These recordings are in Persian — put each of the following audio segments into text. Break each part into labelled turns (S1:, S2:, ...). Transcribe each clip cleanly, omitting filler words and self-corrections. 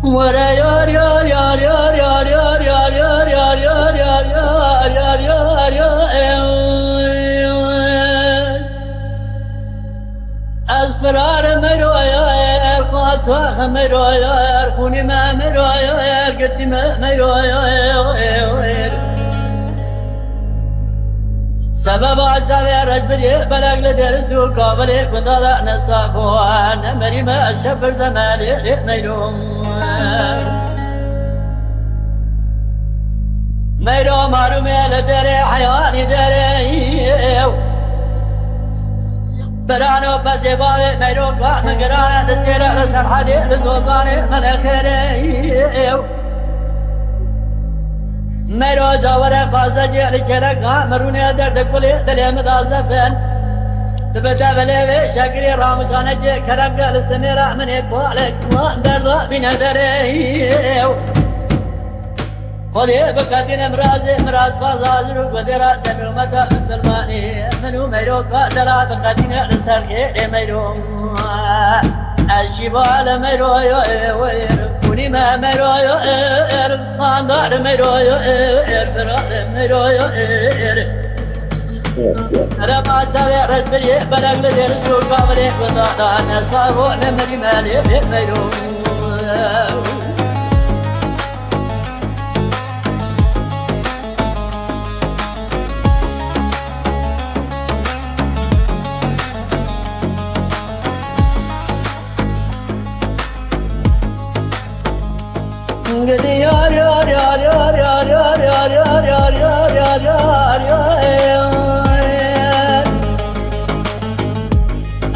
S1: ورا يار يار يار يار يار يار يار يار يار يار يار يار يار يار از فرار مرويا خاصة مرويا خوني ما مرويا قدي ما مرويا سبب عزاوي رجبري بلغ لدرس وقابل كنت هذا نصافو أنا مريم الشفر زمالي ميلوم ميلو مارومي لدري حيواني دري برانو بزيبالي ميلو قام قرانة تجيرا لسرحاني لزوزاني من الخيري ميرو جاورة فازا جيالي كلاكا مروني درد كولي دليم دازفن تبدا بلي شكري رامزانة جي كرقا لسميرا من اقوالك واندر بنا دريو خذي بكاتين مراز فازا جروك ودرا تنومتا مسلماني منو ميرو قادرا بكاتين لسرخي ميرو الشبال ميرو ويرو كوني ما مرويو ماندار مرويو فراد مرويو ربع تسوي رجبري بلغ لدرس وقابلي وضادا نصابو نمري مالي ميرو قدي يار يار يار يار يار يار يار يار يار يار يار يار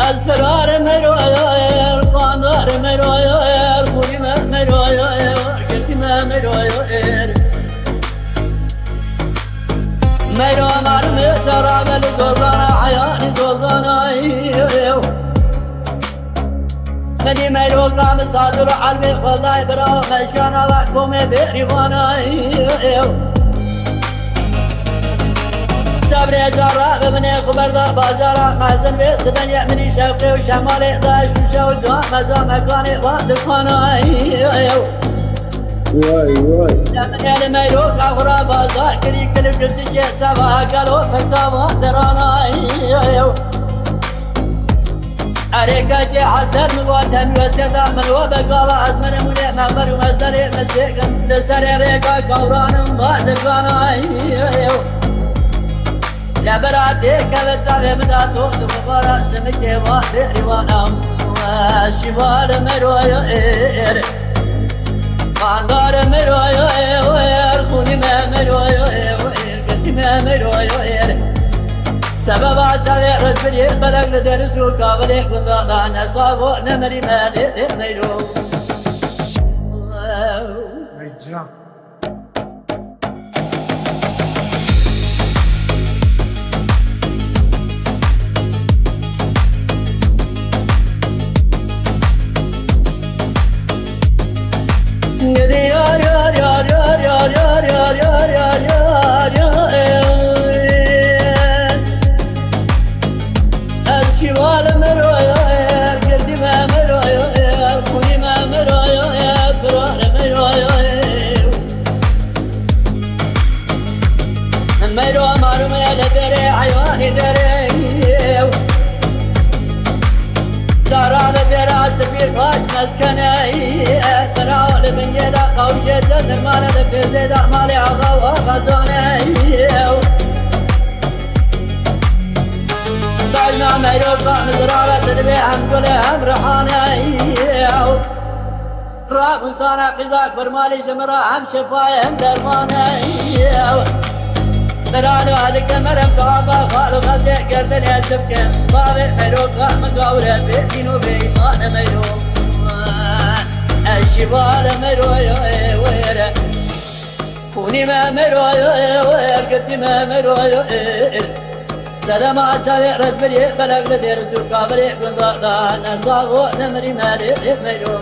S1: الفرار مرويا القاندار مرويا الخوري ما مرويا قلبي ما مرويا ميرو مرمي تراب لزوزانا حياني زوزانا مني ميرو قام صادر علمي والله برا مشكانا وحكومي بريوانا صبري جارا بمني خبردا بازارا مازن بيت دنيا مني شوقي وشمالي ضايش وشو جام مكاني وادخانا
S2: واي
S1: من الميرو قاورا بازار كري كل قلتي سوا قالوا فسوا درانا أريكاتي حسن مواتن وسيدا من وبقالا أزمن مني مغبر ومزدري مسيقن لسري ريكا قوران مبادقانا لبراتي كبتسالي مداتو دمبارا شمكي وادي روانا شمال مرويو خاندار مرويو خوني ما مرويو قلتي ما مرويو سبب عزاوي رجبري بلغ لدرس وقابلي كنت نصابو نمري مالي ميلو
S2: ميجا
S1: قدي يار يار يار يار يار يار يار يار يار يار الشمال مرويا قلبي ما مرويا كوني ما مرويا فرار مرويا ميرو مارمي لدري حيواني دري دارا لدرا سبيل فاش مسكني تراول من يدا قوشة درمان لفزي دا مالي آغا وغزاني باجنا ميرو قام درالة تدبي هم كل هم رحاني راق وصانا قزاك برمالي جمرا هم شفاية هم درماني برانو هذيك مرم طابا خالو غزي قردن يا سبكن بابي ميرو قام قاولة بيتينو بي انا ميرو الشبال ميرو ما مرويو اركتي ما مرويو سلام على رجلي بلغ لدير زوكا بريق بنضاء نصاغو نمري مالي ميرو